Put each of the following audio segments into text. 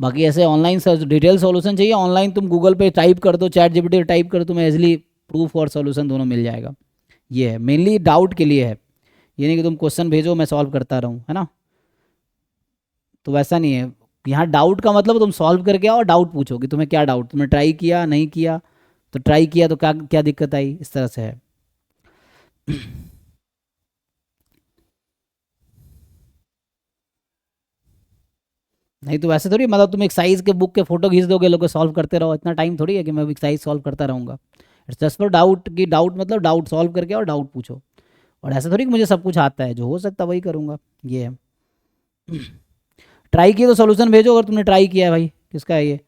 बाकी ऐसे online search detail solution चाहिए, ऑनलाइन तुम गूगल पे टाइप कर दो, चैट जीपीटी टाइप कर, तुम्हें इजिली प्रूफ और सॉल्यूशन दोनों मिल जाएगा। ये है मेनली डाउट के लिए है, ये नहीं कि तुम क्वेश्चन भेजो मैं सॉल्व करता रहूँ, है ना। तो वैसा नहीं है। यहाँ डाउट का मतलब तुम सॉल्व करके आओ, डाउट पूछो कि तुम्हें क्या डाउट, तुमने ट्राई किया नहीं किया, तो ट्राई किया तो क्या क्या दिक्कत आई, इस तरह से है। नहीं तो वैसे थोड़ी मतलब तुम एक साइज के बुक के फोटो खींच दोगे, लोग सॉल्व करते रहो, इतना टाइम थोड़ी है कि मैं एक साइज सॉल्व करता रहूँगा। इट्स जस्ट फॉर डाउट, कि डाउट मतलब डाउट सॉल्व करके और डाउट पूछो। और ऐसा थोड़ी कि मुझे सब कुछ आता है, जो हो सकता है वही करूँगा, ये है। ट्राई किए तो सोल्यूशन भेजो, अगर तुमने ट्राई किया है भाई, किसका है ये,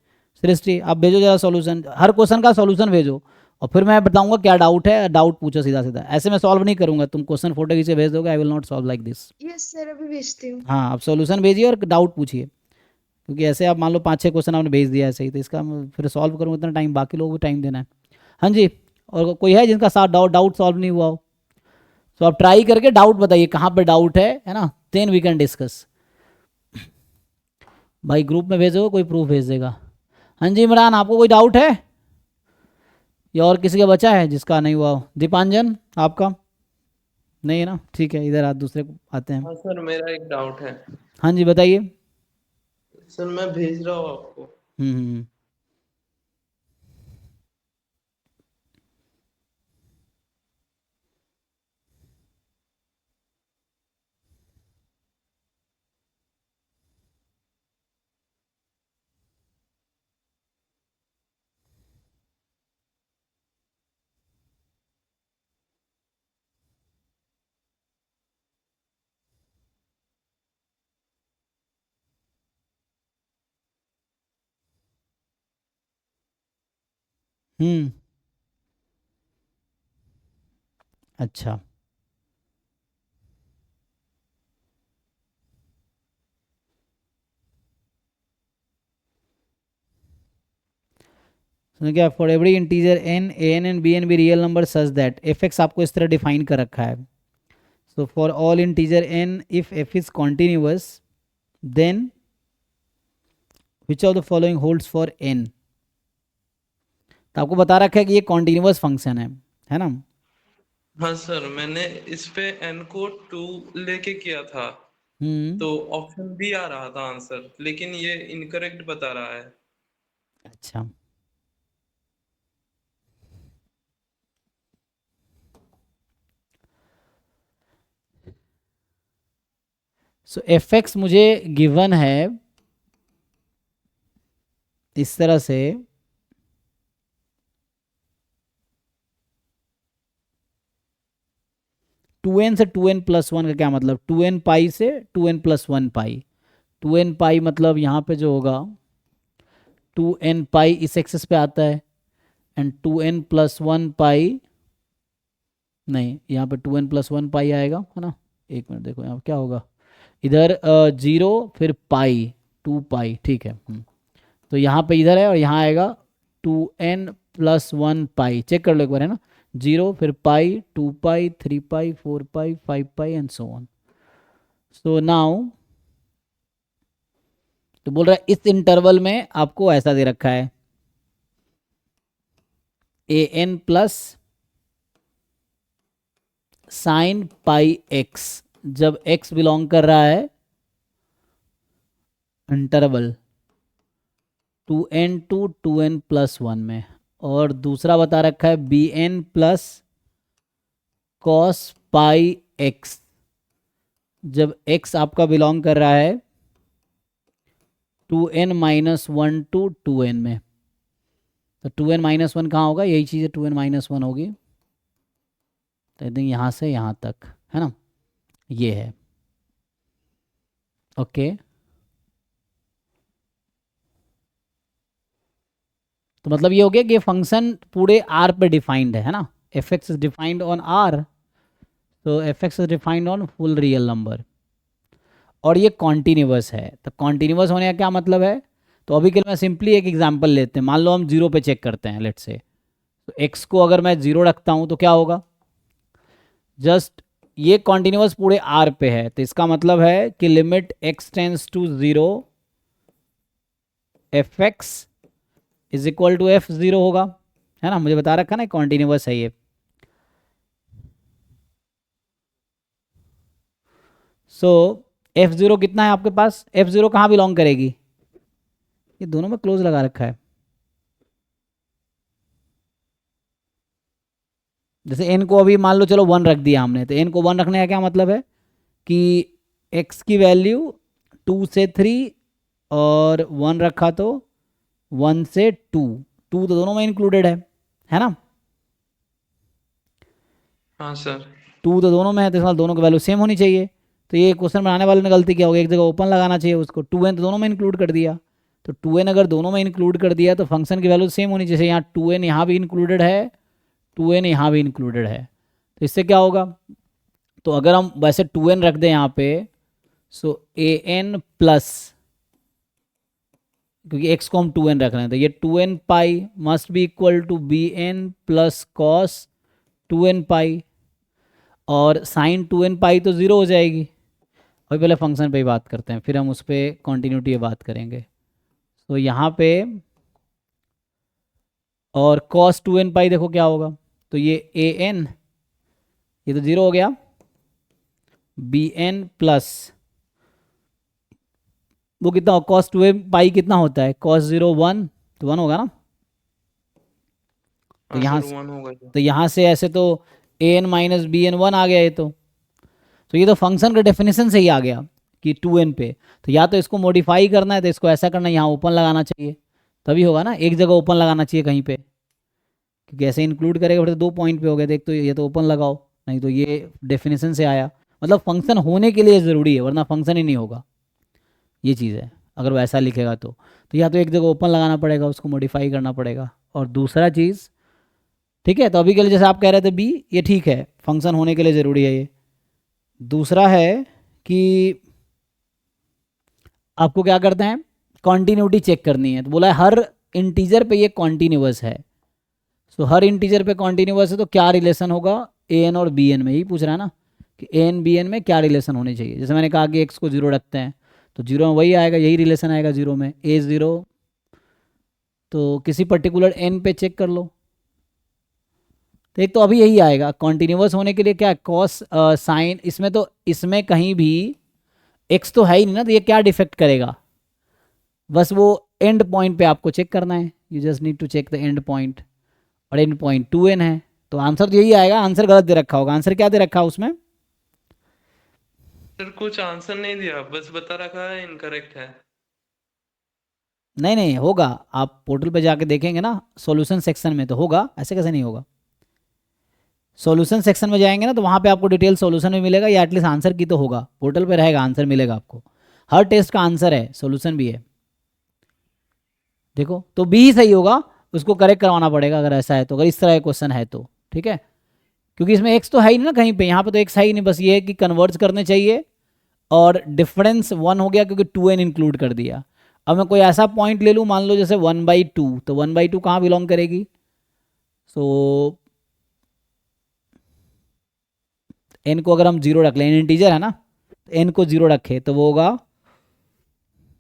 सृष्टि, आप भेजो जरा सोल्यूशन, हर क्वेश्चन का सोल्यूशन भेजो, और फिर मैं बताऊंगा क्या डाउट है, डाउट पूछो सीधा सीधा, ऐसे मैं सॉल्व नहीं करूंगा, तुम क्वेश्चन फोटो खींचे भेज दोगे, I will not solve like this. Yes sir, अभी भेजती हूँ। हाँ, आप सोल्यूशन भेजिए और डाउट पूछिए, क्योंकि ऐसे आप मान लो 5-6 क्वेश्चन आपने भेज दिया ऐसे ही, तो इसका मैं फिर सॉल्व करूँगा इतना टाइम, बाकी लोगों को टाइम देना है। हाँ जी, और कोई है जिनका साथ डाउट डाउट सॉल्व नहीं हुआ हो, तो आप ट्राई करके डाउट बताइए कहाँ पे डाउट है ना, देन वी कैन डिस्कस। भाई ग्रुप में भेजो, कोई प्रूफ भेज देगा। हाँ जी इमरान, आपको कोई डाउट है या और किसी का बचा है जिसका नहीं हुआ हो? दीपांजन, आपका नहीं है ना, ठीक है, इधर दूसरे को आते हैं। हाँ सर, मेरा एक डाउट है। हाँ जी बताइए। सर मैं भेज रहा हूँ आपको। हम्म हम्म हम्म, अच्छा। सुनो क्या, for every integer N, A N and B N be real number such that F X आपको इस तरह डिफाइन कर रखा है। So for all integer N if F is continuous then which of the following holds for N. तो आपको बता रखा है कि ये कॉन्टिन्यूअस फंक्शन है ना। हाँ सर, मैंने इस पे एन को 2 लेके किया था, हम्म, तो ऑप्शन बी आ रहा था आंसर, लेकिन ये इनकरेक्ट बता रहा है। अच्छा। सो एफ एक्स मुझे गिवन है इस तरह से, 2n से 2n+1 का क्या मतलब, 2n पाई से 2n+1 पाई, 2n पाई मतलब यहाँ पे जो होगा 2n पाई इस एक्सेस पे आता है, एंड 2n+1 पाई, नहीं यहाँ पे 2n+1 पाई आएगा, है ना। एक मिनट देखो यहाँ पे क्या होगा, इधर 0 फिर पाई, 2 पाई, ठीक है। तो यहाँ पे इधर है और यहाँ आएगा 2n+1 पाई, चेक कर लो एक बार, है ना। 0 फिर pi, 2 pi, 3 pi, 4 pi, 5 pi and so on. So now तो बोल रहा है इस इंटरवल में आपको ऐसा दे रखा है, a n plus sine pi x, जब एक्स बिलोंग कर रहा है इंटरवल 2n to 2n+1 में, और दूसरा बता रखा है B N plus cos pi x, जब x आपका बिलोंग कर रहा है 2n-1 to 2n में। तो 2n-1 कहाँ होगा, यही चीज़ है, 2n-1 होगी, तो आई थिंक यहाँ से यहाँ तक, है ना, ये है। ओके, तो मतलब ये हो गया कि फंक्शन पूरे आर पे डिफाइंड है ना, f x is defined on R, तो f x is defined on full real number, और ये कॉन्टिन्यूअस है। तो कॉन्टिन्यूअस होने का क्या मतलब है, तो अभी के लिए मैं सिंपली एक एग्जांपल लेते हैं, मान लो हम 0 पे चेक करते हैं, लेट्स से, तो एक्स को अगर मैं 0 रखता हूँ तो क्या होगा, जस्ट ये कॉन्टिन्यूअस पूरे आर पे है, तो इसका मतलब है कि limit x tends to 0 F x is equal to F0 होगा, है ना, मुझे बता रखा ना कॉन्टिन्यूअस है ये। सो F0 कितना है आपके पास, F0 कहाँ बिलोंग करेगी, ये दोनों में क्लोज लगा रखा है। जैसे n को अभी मान लो चलो 1 रख दिया हमने, तो n को 1 रखने का क्या मतलब है कि x की वैल्यू 2 से 3 और 1 रखा तो 1 से 2, 2 तो दोनों में इंक्लूडेड है ना, हाँ सर। 2 तो दोनों में है, तो इस बार दोनों की वैल्यू सेम होनी चाहिए। तो ये क्वेश्चन बनाने वाले ने गलती क्या होगी, एक जगह ओपन लगाना चाहिए उसको, 2n तो दोनों में इंक्लूड कर दिया, तो 2n अगर दोनों में इंक्लूड कर दिया तो फंक्शन की वैल्यू सेम होनी चाहिए। जैसे यहाँ 2n यहाँ भी इंक्लूडेड है, 2n यहाँ भी इंक्लूडेड है, तो इससे क्या होगा, तो अगर हम वैसे 2n रख दें यहाँ पे, सो an प्लस, क्योंकि x को हम 2n रख रहे हैं, तो ये 2n pi must be equal to bn plus cos 2n pi, और साइन 2n पाई तो ज़ीरो हो जाएगी। अभी पहले फंक्शन पे ही बात करते हैं, फिर हम उस पर कॉन्टीन्यूटी बात करेंगे। तो यहाँ पे और cos 2n पाई देखो क्या होगा, तो ये an ये तो ज़ीरो हो गया, bn प्लस वो कितना cos 2n पाई कितना होता है, cos 0 1, तो 1 होगा ना, तो हाँ यहाँ सर 1 होगा तो यहाँ से ऐसे तो an माइनस बी एन 1 आ गया ये तो ये तो फंक्शन का डेफिनेशन से ही आ गया कि 2n पे, तो या तो इसको मॉडिफाई करना है तो इसको ऐसा करना है, यहाँ ओपन लगाना चाहिए, तभी होगा ना, एक जगह ओपन लगाना चाहिए कहीं पे, क्योंकि ऐसे इंक्लूड करेगा फिर तो 2 पॉइंट पे हो गया, देख तो ये तो ओपन लगाओ, नहीं तो ये डेफिनेशन से आया, मतलब फंक्शन होने के लिए ज़रूरी है, वरना फंक्शन ही नहीं होगा, ये चीज़ है, अगर वैसा लिखेगा तो या तो एक जगह ओपन लगाना पड़ेगा, उसको मॉडिफाई करना पड़ेगा। और दूसरा चीज़, ठीक है, तो अभी के लिए जैसे आप कह रहे थे बी, ये ठीक है, फंक्शन होने के लिए ज़रूरी है ये। दूसरा है कि आपको क्या करते हैं, कॉन्टीन्यूटी चेक करनी है, तो बोला है हर इंटीजर पे ये कॉन्टीन्यूअस है, तो हर इंटीजर पे कॉन्टीन्यूअस है तो क्या रिलेशन होगा an और bn में, यही पूछ रहा है ना कि an bn में क्या रिलेशन होने चाहिए। जैसे मैंने कहा कि x को 0 रखते हैं तो 0 में वही आएगा, यही रिलेशन आएगा 0 में, a 0, तो किसी पर्टिकुलर n पे चेक कर लो, तो एक तो अभी यही आएगा कॉन्टीन्यूअस होने के लिए क्या कॉस साइन, इसमें तो इसमें कहीं भी x तो है ही नहीं ना, तो ये क्या डिफेक्ट करेगा, बस वो एंड पॉइंट पे आपको चेक करना है, you just need to check the end point, और एंड पॉइंट 2n है, तो आंसर तो यही आएगा। आंसर गलत दे रखा होगा, आंसर क्या दे रखा है उसमें, सर कुछ आंसर नहीं दिया, बस बता रखा है इनकरेक्ट है। नहीं नहीं होगा, आप पोर्टल पे जाके देखेंगे ना सॉल्यूशन सेक्शन में तो होगा, ऐसे कैसे नहीं होगा, सॉल्यूशन सेक्शन में जाएंगे ना तो वहाँ पे आपको डिटेल सॉल्यूशन भी मिलेगा, या एटलीस्ट आंसर की तो होगा, पोर्टल पे रहेगा, आंसर मिलेगा आपको, हर टेस्ट का आंसर है, सॉल्यूशन भी है, देखो तो बी ही सही होगा, उसको करेक्ट करवाना पड़ेगा अगर ऐसा है तो, अगर इस तरह का क्वेश्चन है तो, ठीक है, क्योंकि इसमें एक्स तो है ही नहीं ना कहीं पे, यहाँ पे तो एक्स है ही नहीं, बस ये है कि कन्वर्ट्स करने चाहिए, और डिफरेंस 1 हो गया क्योंकि 2n इंक्लूड कर दिया। अब मैं कोई ऐसा पॉइंट ले लूँ, मान लो जैसे 1/2, तो 1/2 कहाँ बिलोंग करेगी, सो n को अगर हम 0 रख लें, n इंटीजर है ना, n को 0 रखे तो वो होगा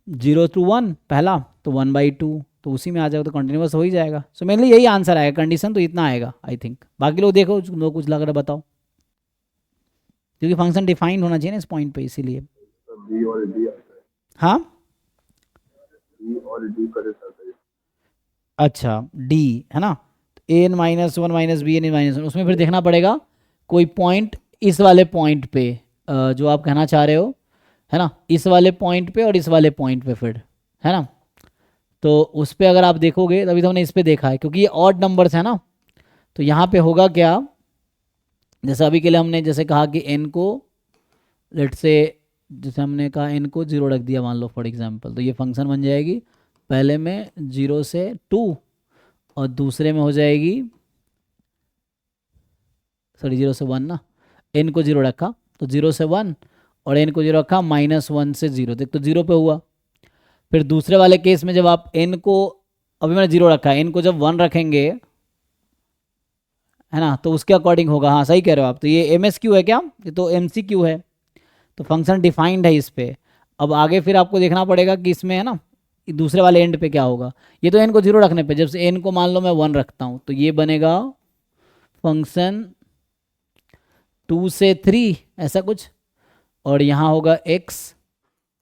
0 to 1 पहला, तो 1/2, तो उसी में आ जाएगा, तो कंटिन्यूअस हो ही जाएगा। सो मेनली यही आंसर आएगा, कंडीशन तो इतना आएगा आई थिंक, बाकी लोग देखो जो कुछ लग रहा है बताओ, क्योंकि फंक्शन डिफाइंड होना चाहिए ना इस पॉइंट पे, इसीलिए। बी और डी आता है, हाँ बी और डी करे आता है। अच्छा डी है ना, an minus 1 minus B N minus 1, उसमें फिर देखना पड़ेगा कोई पॉइंट इस वाले पॉइंट पे, जो आप कहना चाह रहे हो, है ना, इस वाले पॉइंट पे और इस वाले पॉइंट पे फिर, है ना, तो उस पर अगर आप देखोगे, तभी तो हमने इस पे देखा है, क्योंकि ये ऑड नंबर्स है ना, तो यहाँ पे होगा क्या, जैसे अभी के लिए हमने जैसे कहा कि n को लेट से, जैसे हमने कहा n को 0 रख दिया मान लो फॉर एग्जांपल, तो ये फंक्शन बन जाएगी पहले में 0 से 2 और दूसरे में हो जाएगी, सॉरी 0 से 1 ना, n को 0 रखा तो 0 से 1, और n को 0 रखा -1 से 0, देख तो 0 पे हुआ। फिर दूसरे वाले केस में जब आप n को, अभी मैंने 0 रखा है, n को जब 1 रखेंगे, है ना, तो उसके अकॉर्डिंग होगा, हाँ सही कह रहे हो आप, तो ये MSQ है क्या, ये तो MCQ है, तो फंक्शन डिफाइंड है इस पे। अब आगे फिर आपको देखना पड़ेगा कि इसमें है ना दूसरे वाले एंड पे क्या होगा, ये तो n को 0 रखने पे, जब से n को मान लो मैं 1 रखता हूँ तो ये बनेगा फंक्शन 2 से 3 ऐसा कुछ, और यहाँ होगा x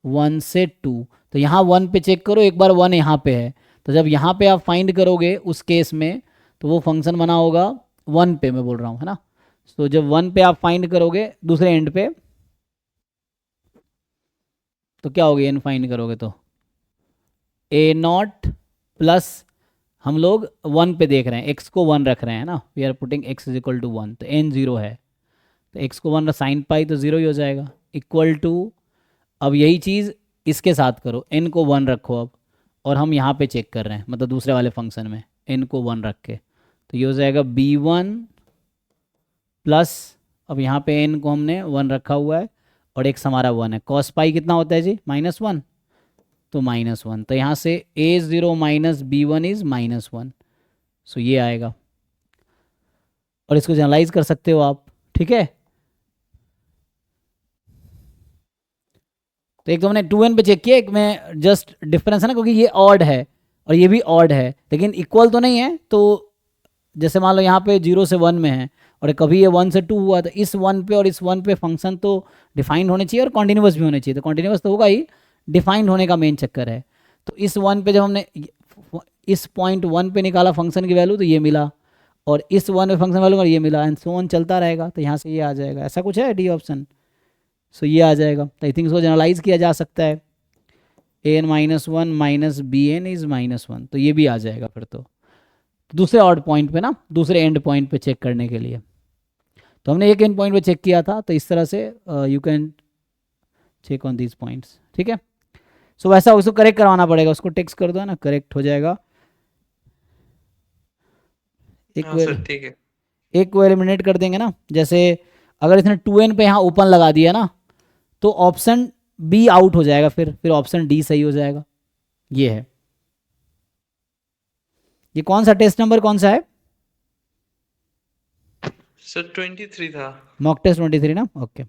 1 से 2। तो यहाँ 1 पे चेक करो, एक बार 1 यहाँ पे है, तो जब यहाँ पे आप फाइंड करोगे उस केस में तो वो फंक्शन बना होगा 1 पे, मैं बोल रहा हूँ है ना। तो जब 1 पे आप फाइंड करोगे दूसरे एंड पे तो क्या होगा, n फाइंड करोगे तो a0 प्लस, हम लोग 1 पे देख रहे हैं, x को 1 रख रहे हैं ना, we are putting x is equal to 1, तो n 0 है, तो x को 1 साइन पाई तो 0 ही हो जाएगा, इक्वल टू, अब यही चीज़ इसके साथ करो, n को 1 रखो अब, और हम यहाँ पे चेक कर रहे हैं मतलब दूसरे वाले फंक्शन में n को 1 रख के, तो ये हो जाएगा b1 प्लस, अब यहाँ पे n को हमने 1 रखा हुआ है और x हमारा 1 है, कॉस पाई कितना होता है जी -1, तो -1, तो यहाँ से a0 माइनस b1 इज -1, सो ये आएगा, और इसको जनरलाइज कर सकते हो आप, ठीक है। तो एक तो हमने 2n पे चेक किया, एक में जस्ट डिफरेंस है ना, क्योंकि ये ऑड है और ये भी ऑड है, लेकिन इक्वल तो नहीं है, तो जैसे मान लो यहाँ पे 0 से 1 में है और कभी ये 1 से 2 हुआ, तो इस 1 पे और इस 1 पे फंक्शन तो डिफाइंड होने चाहिए और कॉन्टिन्यूस भी होने चाहिए, तो कॉन्टिन्यूस तो होगा ही, डिफाइंड होने का मेन चक्कर है। तो इस 1 पे जब हमने इस पॉइंट 1 पे निकाला फंक्शन की वैल्यू तो ये मिला, और इस 1 पे फंक्शन वैल्यू और ये मिला, एंड सो ऑन चलता रहेगा, तो यहाँ से ये आ जाएगा, ऐसा कुछ है डी ऑप्शन, सो ये आ जाएगा। तो आई थिंक इसको जनरलाइज किया जा सकता है, an -1 minus B N is -1, तो ये भी आ जाएगा फिर तो दूसरे ऑड पॉइंट पे ना, दूसरे एंड पॉइंट पे चेक करने के लिए। तो हमने एक एंड पॉइंट पे चेक किया था, तो इस तरह से you can check on these points, ठीक है। सो वैसा उसको करेक्ट करवाना पड़ेगा, उसको टेक्स्ट कर दो ना, करेक्ट हो जाएगा। एक हाँ सर ठीक है। एक को एलिमिनेट कर देंगे ना, जैसे अगर इसने 2n पे यहाँ ओपन लगा दिया ना, तो ऑप्शन बी आउट हो जाएगा, फिर ऑप्शन डी सही हो जाएगा, ये है। ये कौन सा टेस्ट नंबर कौन सा है, सर 23 था। मॉक टेस्ट 23 ना, ओके।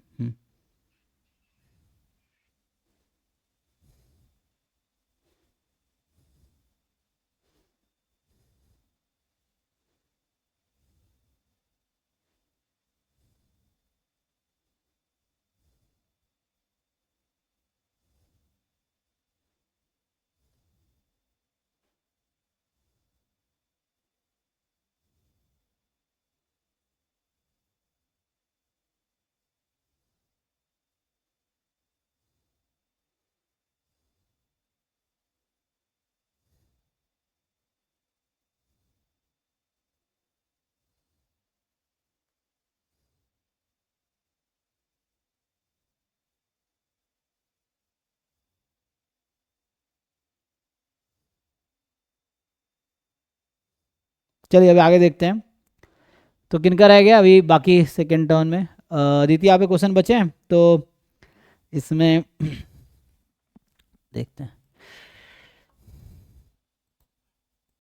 चलिए अभी आगे देखते हैं, तो किनका रह गया अभी बाकी सेकेंड टर्न में, अदिति यहाँ पे क्वेश्चन बचे हैं तो इसमें देखते हैं।